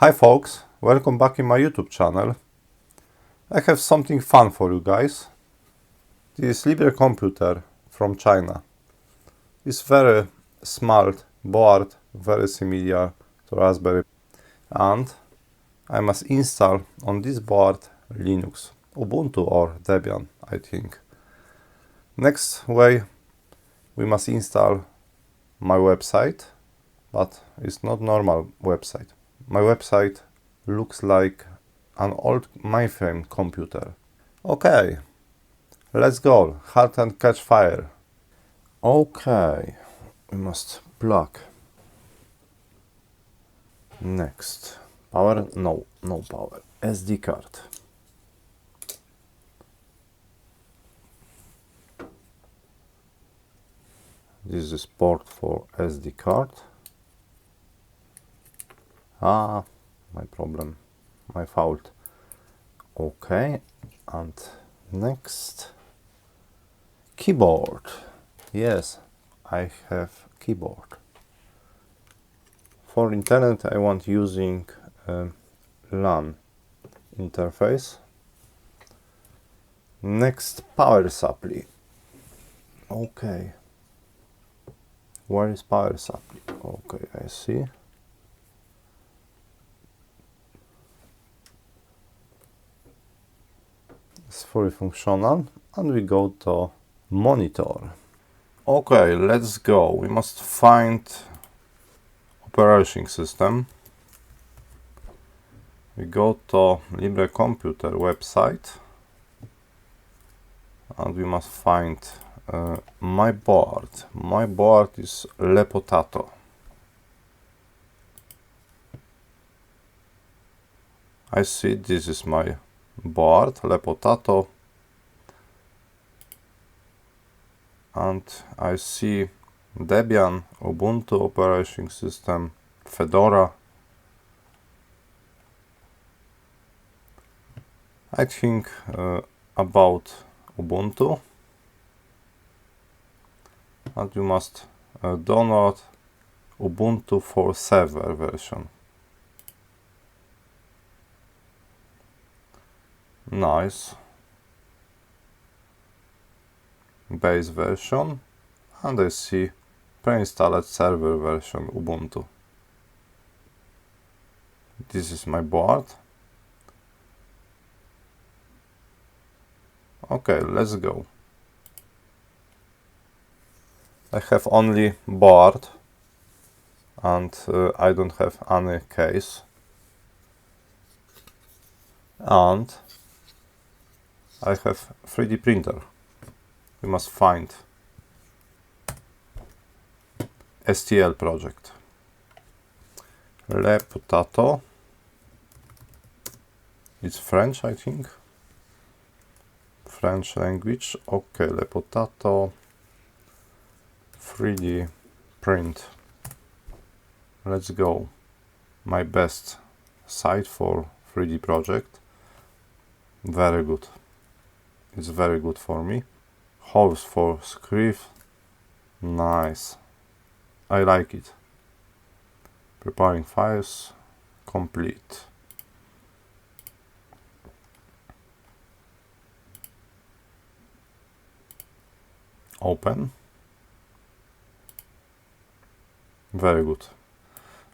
Hi folks, welcome back in my YouTube channel. I have something fun for you guys. This Libre computer from China. It's very smart board, very similar to Raspberry, and I must install on this board Linux, Ubuntu or Debian, I think. Next way, we must install my website, but it's not normal website. My website looks like an old mainframe computer. Okay, let's go. Halt and catch fire. Okay, we must plug. Next, power? No power. SD card. This is port for SD card. My problem, my fault. Okay, and next, keyboard. Yes, I have keyboard. For internet I want using LAN interface. Next, power supply. Okay, where is power supply? Okay, I see. It's fully functional, and we go to monitor. Okay, let's go. We must find operating system. We go to Libre Computer website, and we must find my board. My board is Potato. I see this is my board, Potato, and I see Debian, Ubuntu operating system, Fedora. I think about Ubuntu, and you must download Ubuntu for server version. Nice. Base version, and I see pre-installed server version Ubuntu. This is my board. Okay, let's go. I have only board, and I don't have any case. And I have 3D printer. We must find STL project. Potato. It's French, I think. French language. Okay, Potato. 3D print. Let's go. My best site for 3D project. Very good. It's very good for me. Holes for script. Nice. I like it. Preparing files. Complete. Open. Very good.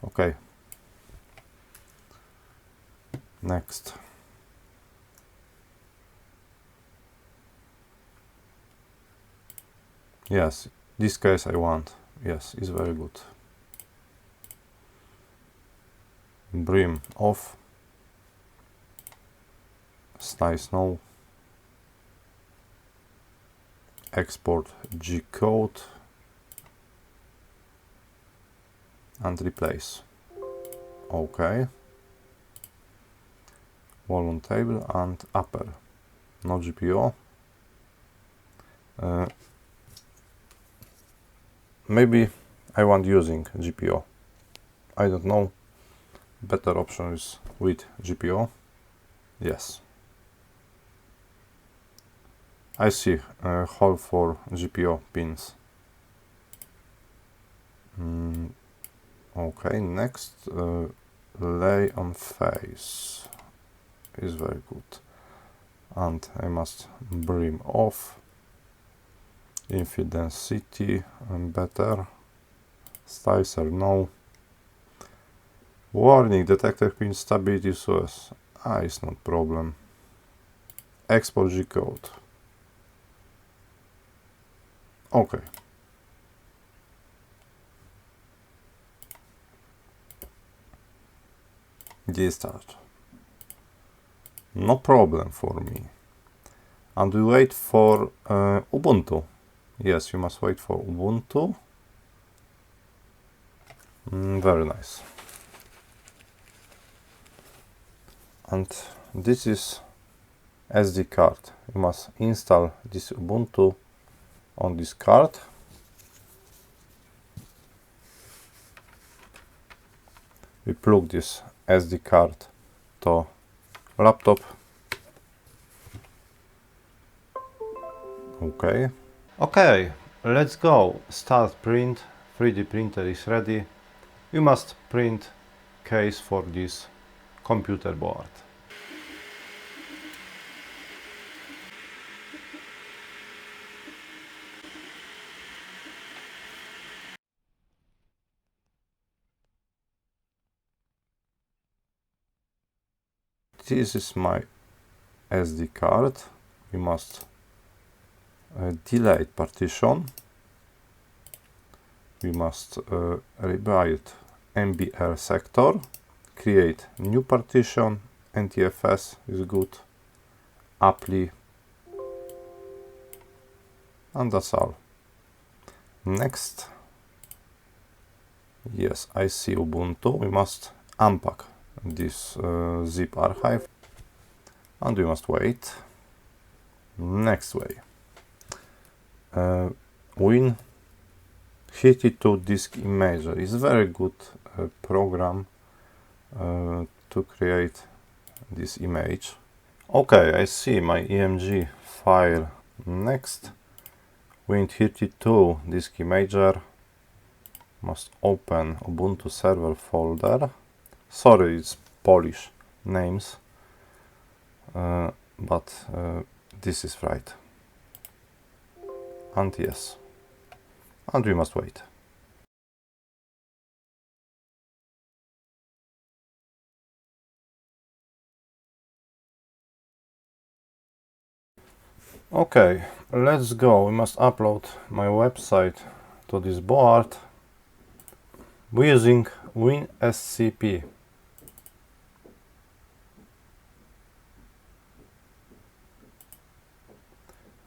Okay. Next. Yes, this case I want. Yes, it's very good. Brim off. Nice no. Export G code and replace. Okay. Volume table and upper. No GPO. Maybe I want using GPO. I don't know. Better option is with GPO. Yes. I see a hole for GPO pins. Okay, next lay on face is very good. And I must brim off. Infill density and better. Styler no. Warning, detector pin stability source. It's not problem. Export G code. Okay. Start. No problem for me. And we wait for Ubuntu. Yes, you must wait for Ubuntu. Very nice. And this is SD card. You must install this Ubuntu on this card. We plug this SD card to laptop. Okay, let's go. Start print. 3D printer is ready. We must print case for this computer board. This is my SD card. We must delete partition. We must rewrite MBR sector, create new partition, NTFS is good, apply, and that's all. Next, yes, I see Ubuntu. We must unpack this zip archive, and we must wait. Next way. Win32 disk imager is very good program to create this image. Okay, I see my EMG file. Next, Win32 disk imager must open Ubuntu server folder. Sorry, it's Polish names, but this is right. And yes, and we must wait. Okay, let's go. We must upload my website to this board. We're using WinSCP.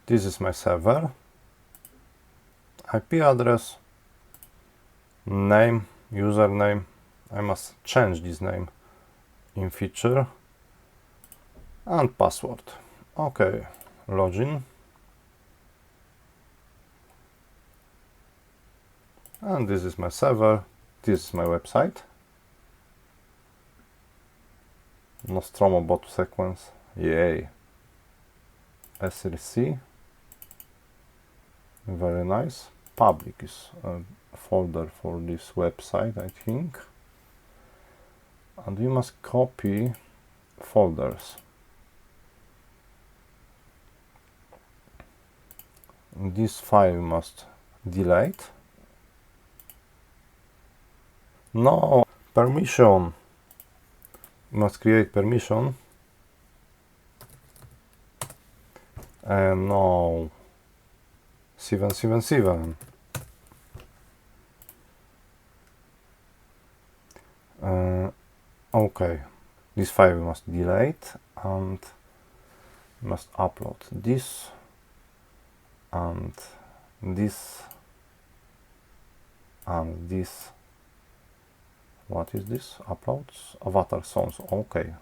This is my server. IP address, name, username. I must change this name in feature, and password. Okay, login. And this is my server. This is my website. Nostromo bot sequence. Yay. src. Very nice. Public is a folder for this website, I think. And we must copy folders. This file we must delete. No, permission. We must create permission. And no. 777. Okay, this file we must delete, and we must upload this and this and this. What is this? Uploads avatar sounds. Okay,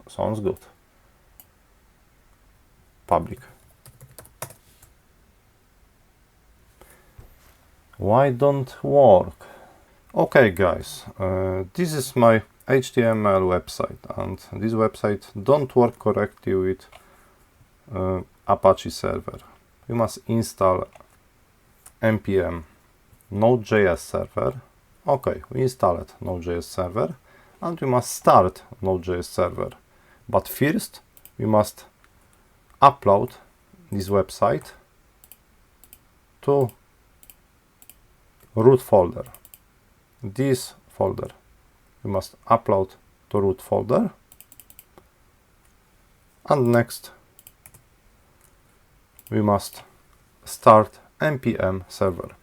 sounds good. Public. Why don't work? Okay, guys, this is my HTML website, and this website don't work correctly with Apache server. You must install npm Node.js server. Okay, we installed Node.js server, and we must start Node.js server. But first we must upload this website to root folder. This folder we must upload to root folder, and next we must start npm server.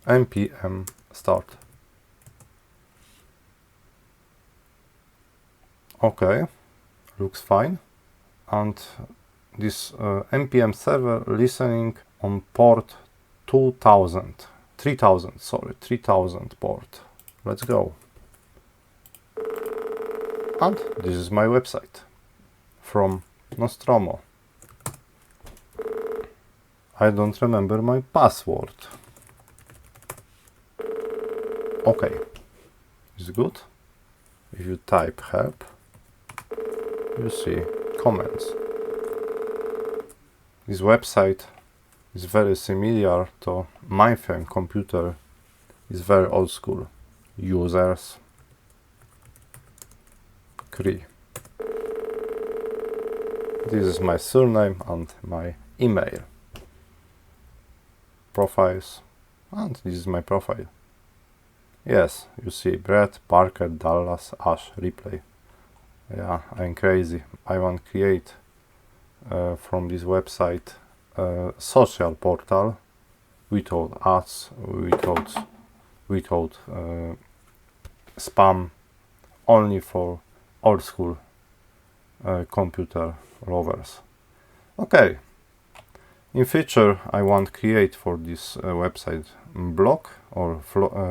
Npm start. Okay, looks fine. And this npm server listening on port 3000 port. Let's go. And this is my website from Nostromo. I don't remember my password. Okay, it's good. If you type help, you see comments. This website is very similar to mainframe computer. It's very old school. Users Cree. This is my surname and my email. Profiles, and this is my profile. Yes, you see Brett, Parker, Dallas, Ash, Replay. Yeah, I'm crazy. I want to create from this website social portal without ads, without spam, only for old school computer lovers. Okay. In future, I want to create for this website blog or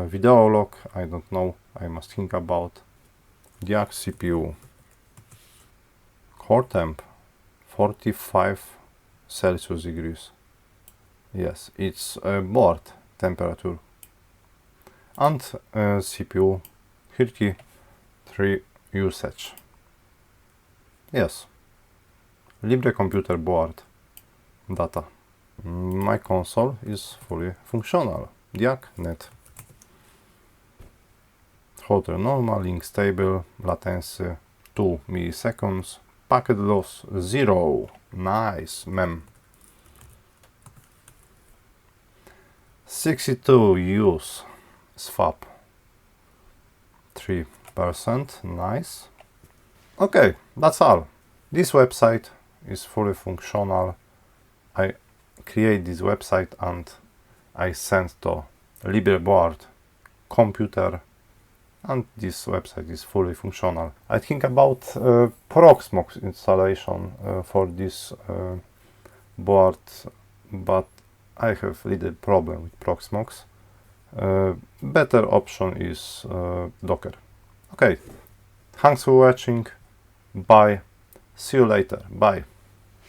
video log. I don't know. I must think about. Diag CPU. Core temp 45 Celsius degrees. Yes, it's board temperature. And CPU 33 usage. Yes. Libre computer board. Data. My console is fully functional. Diag.net. Holder normal, link stable, latency 2 milliseconds, packet loss 0. Nice, mem. 62 use swap 3%. Nice. Okay, that's all. This website is fully functional. I create this website and I send to LibreBoard computer, and this website is fully functional. I think about Proxmox installation for this board, but I have little problem with Proxmox. Better option is Docker. Okay, thanks for watching. Bye. See you later. Bye.